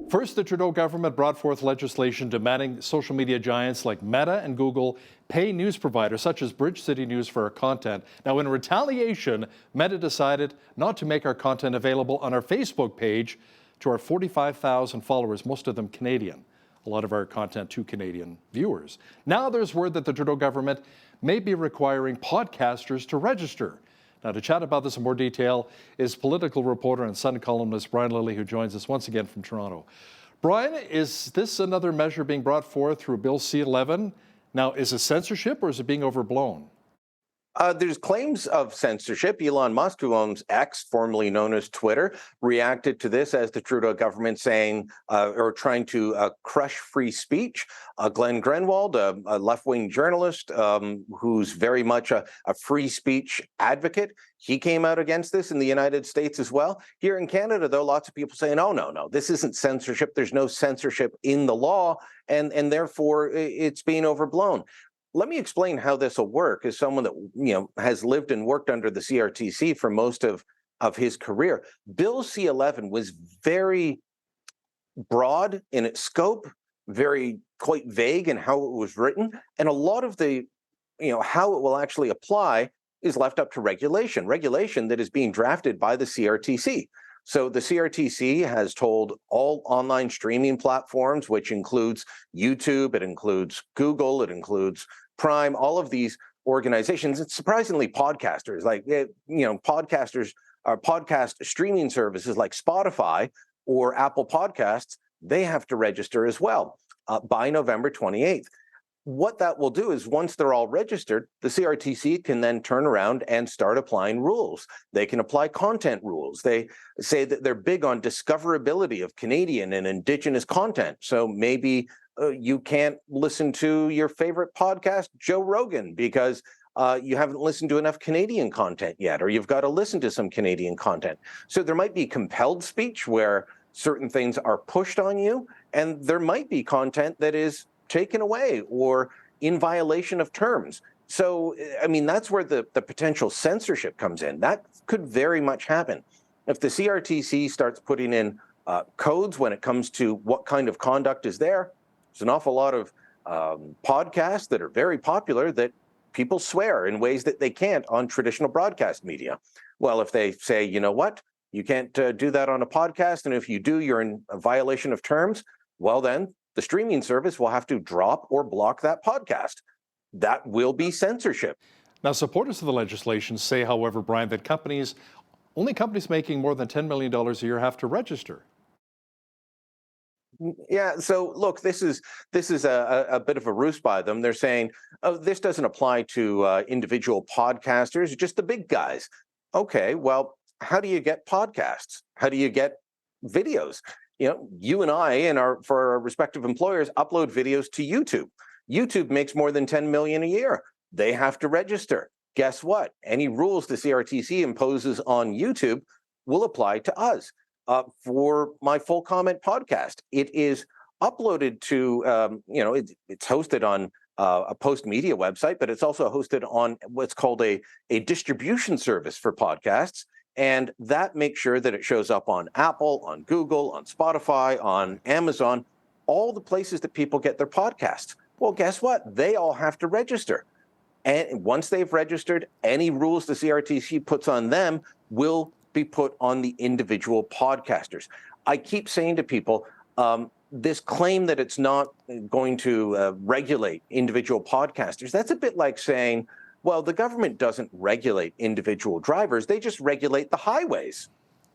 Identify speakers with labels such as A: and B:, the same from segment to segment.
A: First, the Trudeau government brought forth legislation demanding social media giants like Meta and Google pay news providers such as bridgecitynews for our content. Now, in retaliation, Meta decided not to make our content available on our Facebook page to our 45,000 followers, most of them Canadian. A lot of our content to Canadian viewers. Now there's word that the Trudeau government may be requiring podcasters to register. Now, to chat about this in more detail is political reporter and Sun columnist Brian Lilley, who joins us once again from Toronto. Brian, is this another measure being brought forth through Bill C-11? Now, is it censorship or is it being overblown?
B: There's claims of censorship. Elon Musk, who owns X, formerly known as Twitter, reacted to this as the Trudeau government saying or trying to crush free speech. Glenn Greenwald, a left-wing journalist who's very much a free speech advocate, he came out against this in the United States as well. Here in Canada, though, lots of people saying, oh, no, this isn't censorship. There's no censorship in the law, and therefore it's being overblown. Let me explain how this will work as someone that has lived and worked under the CRTC for most of his career. Bill C-11 was very broad in its scope, quite vague in how it was written, and a lot of the how it will actually apply is left up to regulation that is being drafted by the CRTC. So the CRTC has told all online streaming platforms, which includes YouTube, it includes Google, it includes Prime, all of these organizations, and surprisingly podcasters, podcasters or podcast streaming services like Spotify or Apple Podcasts, they have to register as well by November 28th. What that will do is once they're all registered, the CRTC can then turn around and start applying rules. They can apply content rules. They say that they're big on discoverability of Canadian and Indigenous content. So maybe you can't listen to your favorite podcast, Joe Rogan, because you haven't listened to enough Canadian content yet, or you've got to listen to some Canadian content. So there might be compelled speech where certain things are pushed on you, and there might be content that is taken away or in violation of terms. So, I mean, that's where the potential censorship comes in. That could very much happen. If the CRTC starts putting in codes when it comes to what kind of conduct is there, there's an awful lot of podcasts that are very popular that people swear in ways that they can't on traditional broadcast media. Well, if they say, you know what, you can't do that on a podcast, and if you do, you're in a violation of terms, well then, the streaming service will have to drop or block that podcast. That will be censorship.
A: Now, supporters of the legislation say, however, Brian, that only companies making more than $10 million a year have to register.
B: Yeah, so look, this is a bit of a ruse by them. They're saying, oh, this doesn't apply to individual podcasters, just the big guys. Okay, well, how do you get podcasts? How do you get videos? You and I for our respective employers upload videos to YouTube. YouTube makes more than $10 million a year. They have to register. Guess what? Any rules the CRTC imposes on YouTube will apply to us. For my Full Comment podcast, it is uploaded to, it's hosted on a Post Media website, but it's also hosted on what's called a distribution service for podcasts. And that makes sure that it shows up on Apple, on Google, on Spotify, on Amazon, all the places that people get their podcasts. Well, guess what? They all have to register. And once they've registered, any rules the CRTC puts on them will be put on the individual podcasters. I keep saying to people, this claim that it's not going to regulate individual podcasters, that's a bit like saying, well, the government doesn't regulate individual drivers. They just regulate the highways.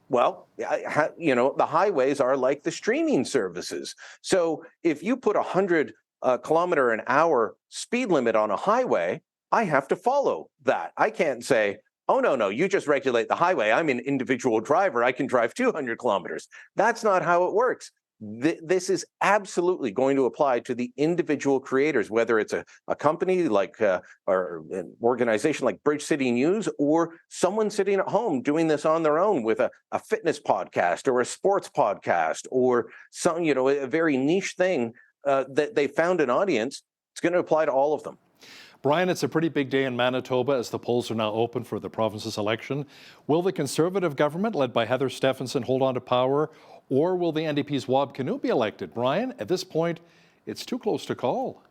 B: Well, the highways are like the streaming services. So if you put 100 kilometer an hour speed limit on a highway, I have to follow that. I can't say, oh, no, you just regulate the highway. I'm an individual driver. I can drive 200 kilometers. That's not how it works. This is absolutely going to apply to the individual creators, whether it's a company like or an organization like bridgecitynews, or someone sitting at home doing this on their own with a fitness podcast or a sports podcast or some, a very niche thing that they found an audience. It's going to apply to all of them.
A: Brian, it's a pretty big day in Manitoba as the polls are now open for the province's election. Will the Conservative government, led by Heather Stephenson, hold on to power, or will the NDP's Wab Kinew be elected? Brian, at this point, it's too close to call.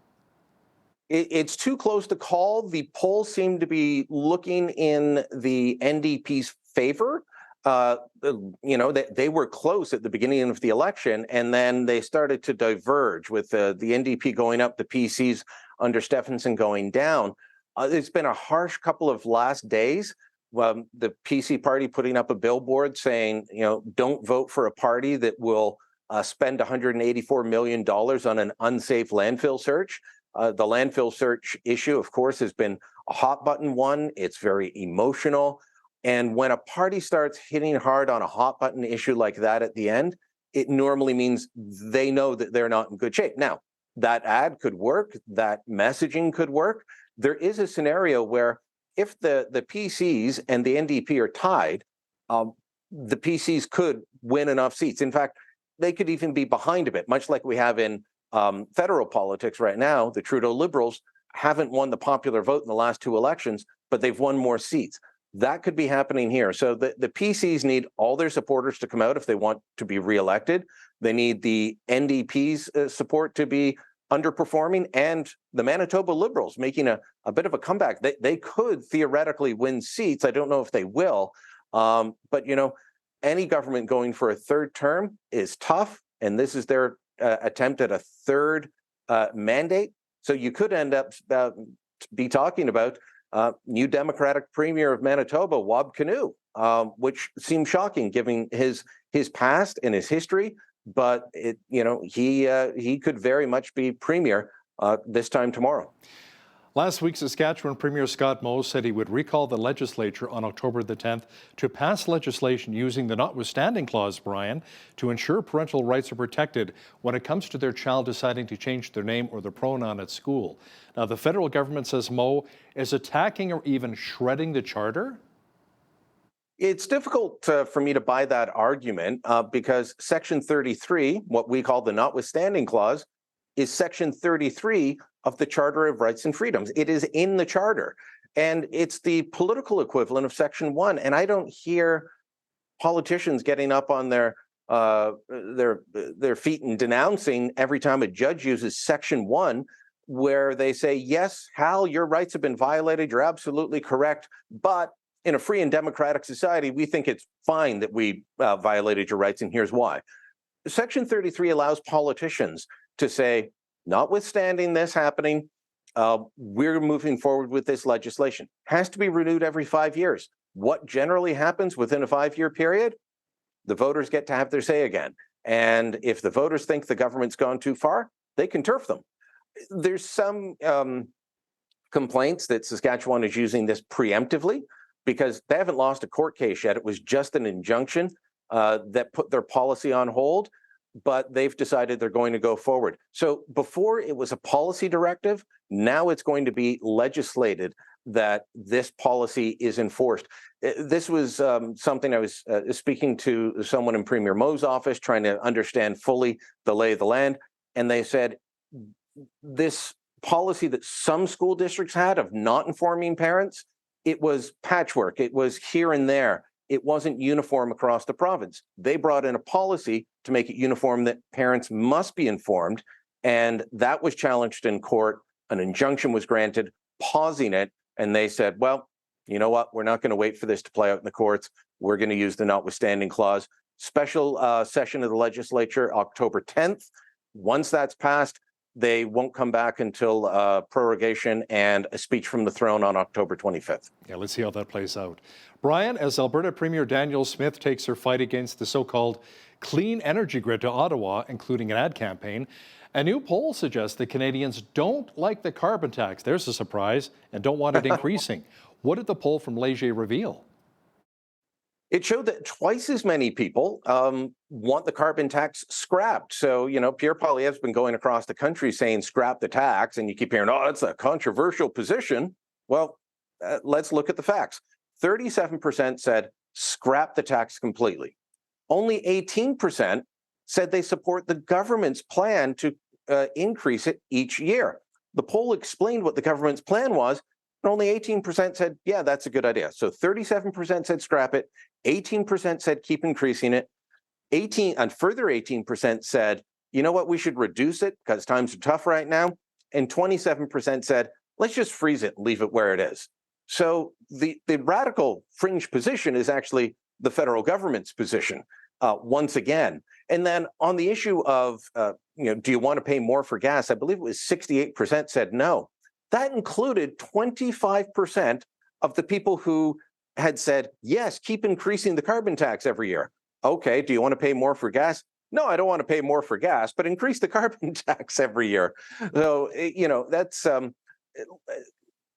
B: It's too close to call. The polls seem to be looking in the NDP's favor. They were close at the beginning of the election, and then they started to diverge with the NDP going up, the PCs under Stephenson going down. It's been a harsh couple of last days. The PC party putting up a billboard saying, don't vote for a party that will spend $184 million on an unsafe landfill search. The landfill search issue, of course, has been a hot button one. It's very emotional. And when a party starts hitting hard on a hot button issue like that at the end, it normally means they know that they're not in good shape. Now, that ad could work, that messaging could work. There is a scenario where if the PCs and the NDP are tied, the PCs could win enough seats. In fact, they could even be behind a bit, much like we have in federal politics right now. The Trudeau Liberals haven't won the popular vote in the last two elections, but they've won more seats. That could be happening here. So the PCs need all their supporters to come out if they want to be reelected. They need the NDP's support to be underperforming, and the Manitoba Liberals making a bit of a comeback. They could theoretically win seats. I don't know if they will. But, any government going for a third term is tough. And this is their attempt at a third mandate. So you could end up be talking about new Democratic Premier of Manitoba, Wab Kinew, which seems shocking given his past and his history. But he could very much be Premier this time tomorrow.
A: Last week, Saskatchewan Premier Scott Moe said he would recall the legislature on October the 10th to pass legislation using the notwithstanding clause, Brian, to ensure parental rights are protected when it comes to their child deciding to change their name or their pronoun at school. Now, the federal government says Moe is attacking or even shredding the charter.
B: It's difficult for me to buy that argument because Section 33, what we call the notwithstanding clause, is Section 33 of the Charter of Rights and Freedoms. It is in the Charter, and it's the political equivalent of Section 1. And I don't hear politicians getting up on their feet and denouncing every time a judge uses Section 1, where they say, yes, Hal, your rights have been violated. You're absolutely correct. But in a free and democratic society, we think it's fine that we violated your rights, and here's why. Section 33 allows politicians to say, notwithstanding this happening, we're moving forward with this legislation. Has to be renewed every 5 years. What generally happens within a 5-year period? The voters get to have their say again. And if the voters think the government's gone too far, they can turf them. There's some complaints that Saskatchewan is using this preemptively because they haven't lost a court case yet. It was just an injunction that put their policy on hold, but they've decided they're going to go forward. So before it was a policy directive, now it's going to be legislated that this policy is enforced. This was something I was speaking to someone in Premier Moe's office, trying to understand fully the lay of the land. And they said, this policy that some school districts had of not informing parents, it was patchwork. It was here and there. It wasn't uniform across the province. They brought in a policy to make it uniform that parents must be informed. And that was challenged in court. An injunction was granted, pausing it. And they said, well, you know what? We're not going to wait for this to play out in the courts. We're going to use the notwithstanding clause. Special session of the legislature, October 10th. Once that's passed, they won't come back until prorogation and a speech from the throne on October 25th.
A: Yeah, let's see how that plays out. Brian, as Alberta Premier Danielle Smith takes her fight against the so-called clean energy grid to Ottawa, including an ad campaign, a new poll suggests that Canadians don't like the carbon tax. There's a surprise, and don't want it increasing. What did the poll from Lethbridge reveal?
B: It showed that twice as many people want the carbon tax scrapped. So, Pierre Poilievre's been going across the country saying scrap the tax, and you keep hearing, oh, it's a controversial position. Well, let's look at the facts. 37% said scrap the tax completely. Only 18% said they support the government's plan to increase it each year. The poll explained what the government's plan was, and only 18% said, yeah, that's a good idea. So 37% said scrap it, 18% said keep increasing it, and further 18% said, you know what, we should reduce it because times are tough right now. And 27% said, let's just freeze it and leave it where it is. So the radical fringe position is actually the federal government's position once again. And then on the issue of, do you want to pay more for gas? I believe it was 68% said no. That included 25% of the people who had said, yes, keep increasing the carbon tax every year. Okay, do you want to pay more for gas? No, I don't want to pay more for gas, but increase the carbon tax every year. So, that's,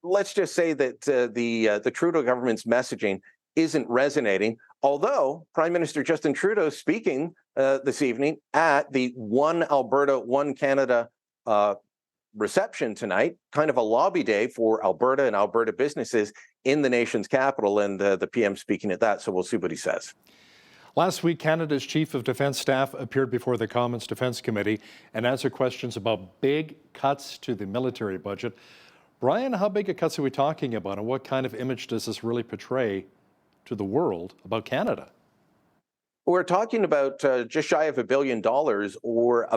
B: let's just say that the Trudeau government's messaging isn't resonating, although Prime Minister Justin Trudeau is speaking this evening at the One Alberta, One Canada reception tonight, kind of a lobby day for Alberta and Alberta businesses in the nation's capital, and the PM speaking at that, so we'll see what he says.
A: Last week, Canada's Chief of Defence Staff appeared before the Commons Defence Committee and answered questions about big cuts to the military budget. Brian, how big a cuts are we talking about, and what kind of image does this really portray to the world about Canada?
B: We're talking about just shy of $1 billion, or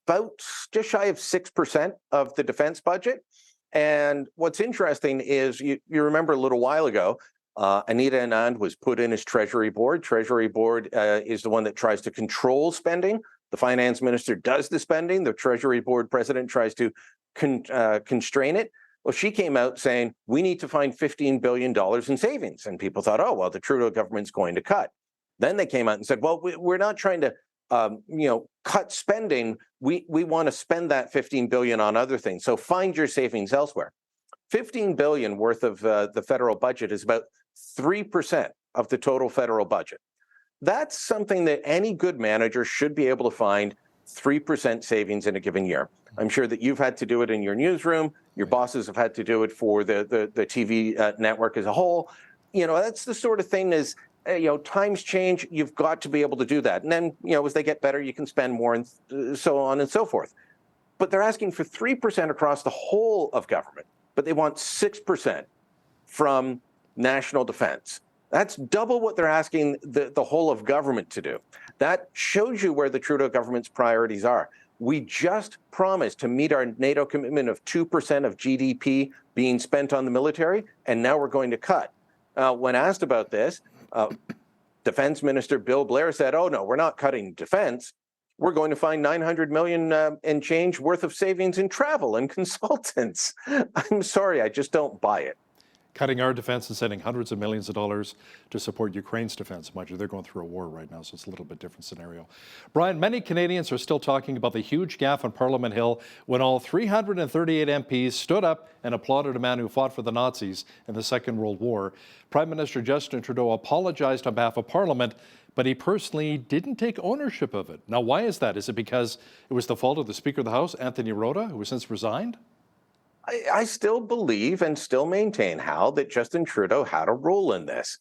B: about just shy of 6% of the defense budget. And what's interesting is you remember a little while ago, Anita Anand was put in as Treasury Board. Treasury Board is the one that tries to control spending. The finance minister does the spending. The Treasury Board president tries to constrain it. Well, she came out saying, we need to find $15 billion in savings. And people thought, oh, well, the Trudeau government's going to cut. Then they came out and said, well, we're not trying to cut spending. We want to spend that $15 billion on other things. So find your savings elsewhere. $15 billion worth of the federal budget is about 3% of the total federal budget. That's something that any good manager should be able to find 3% savings in a given year. I'm sure that you've had to do it in your newsroom. Your bosses have had to do it for the TV network as a whole. That's the sort of thing is, times change, you've got to be able to do that. And then, as they get better, you can spend more and so on and so forth. But they're asking for 3% across the whole of government, but they want 6% from national defense. That's double what they're asking the whole of government to do. That shows you where the Trudeau government's priorities are. We just promised to meet our NATO commitment of 2% of GDP being spent on the military, and now we're going to cut. When asked about this, Defense Minister Bill Blair said, oh, no, we're not cutting defense. We're going to find $900 million and change worth of savings in travel and consultants. I'm sorry, I just don't buy it.
A: Cutting our defense and sending hundreds of millions of dollars to support Ukraine's defense. Mind you, they're going through a war right now, so it's a little bit different scenario. Brian, many Canadians are still talking about the huge gaffe on Parliament Hill when all 338 MPs stood up and applauded a man who fought for the Nazis in the Second World War. Prime Minister Justin Trudeau apologized on behalf of Parliament, but he personally didn't take ownership of it. Now, why is that? Is it because it was the fault of the Speaker of the House, Anthony Rota, who has since resigned?
B: I still believe and still maintain, Hal, that Justin Trudeau had a role in this.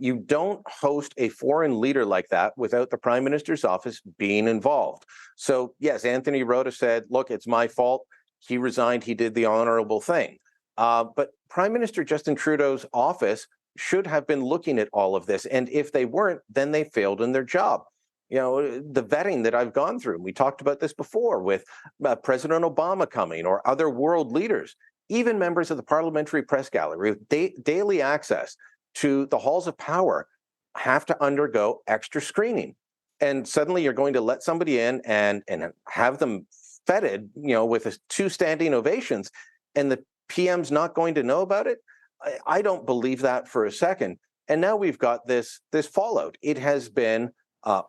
B: You don't host a foreign leader like that without the Prime Minister's office being involved. So, yes, Anthony Rota said, look, it's my fault. He resigned. He did the honorable thing. But Prime Minister Justin Trudeau's office should have been looking at all of this. And if they weren't, then they failed in their job. The vetting that I've gone through, we talked about this before with President Obama coming or other world leaders, even members of the Parliamentary Press Gallery with daily access to the halls of power have to undergo extra screening. And suddenly you're going to let somebody in and have them feted, with 2 standing ovations, and the PM's not going to know about it? I don't believe that for a second. And now we've got this fallout. It has been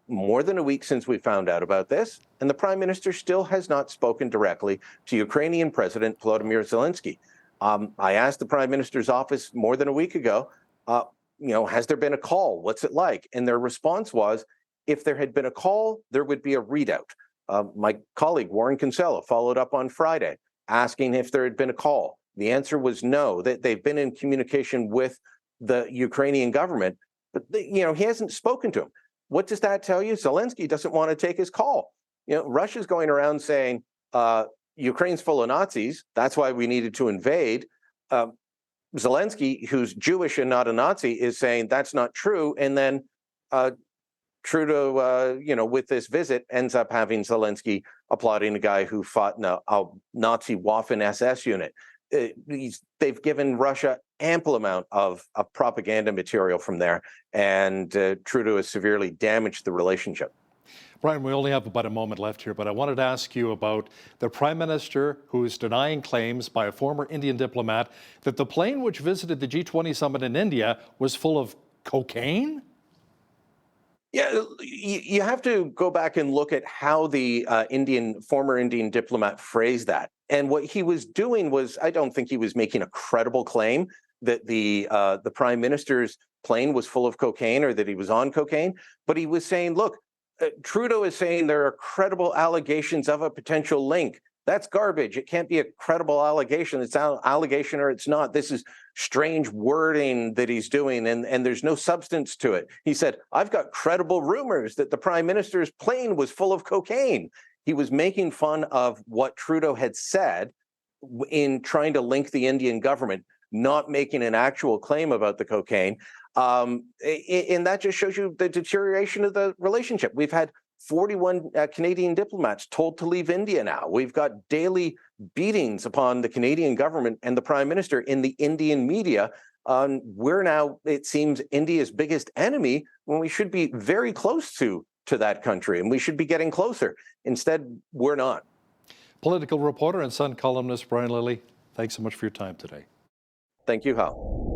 B: more than a week since we found out about this, and the Prime Minister still has not spoken directly to Ukrainian President Volodymyr Zelensky. I asked the Prime Minister's office more than a week ago, has there been a call? What's it like? And their response was, if there had been a call, there would be a readout. My colleague, Warren Kinsella, followed up on Friday, asking if there had been a call. The answer was no, that they've been in communication with the Ukrainian government, but he hasn't spoken to him. What does that tell you? Zelensky doesn't want to take his call. Russia's going around saying, Ukraine's full of Nazis. That's why we needed to invade. Zelensky, who's Jewish and not a Nazi, is saying that's not true. And then Trudeau, with this visit, ends up having Zelensky applauding a guy who fought in a Nazi Waffen SS unit. They've given Russia ample amount of propaganda material from there, and Trudeau has severely damaged the relationship.
A: Brian, we only have about a moment left here, but I wanted to ask you about the Prime Minister who is denying claims by a former Indian diplomat that the plane which visited the G20 summit in India was full of cocaine?
B: Yeah, you have to go back and look at how the former Indian diplomat phrased that. And what he was doing was, I don't think he was making a credible claim that the Prime Minister's plane was full of cocaine or that he was on cocaine, but he was saying, look, Trudeau is saying there are credible allegations of a potential link. That's garbage. It can't be a credible allegation. It's an allegation or it's not. This is strange wording that he's doing, and there's no substance to it. He said, I've got credible rumors that the Prime Minister's plane was full of cocaine. He was making fun of what Trudeau had said in trying to link the Indian government, not making an actual claim about the cocaine. And that just shows you the deterioration of the relationship. We've had 41 Canadian diplomats told to leave India now. We've got daily beatings upon the Canadian government and the Prime Minister in the Indian media. We're now, it seems, India's biggest enemy when we should be very close to that country, and we should be getting closer. Instead, we're not.
A: Political reporter and Sun columnist Brian Lilley, thanks so much for your time today.
B: Thank you, Hal.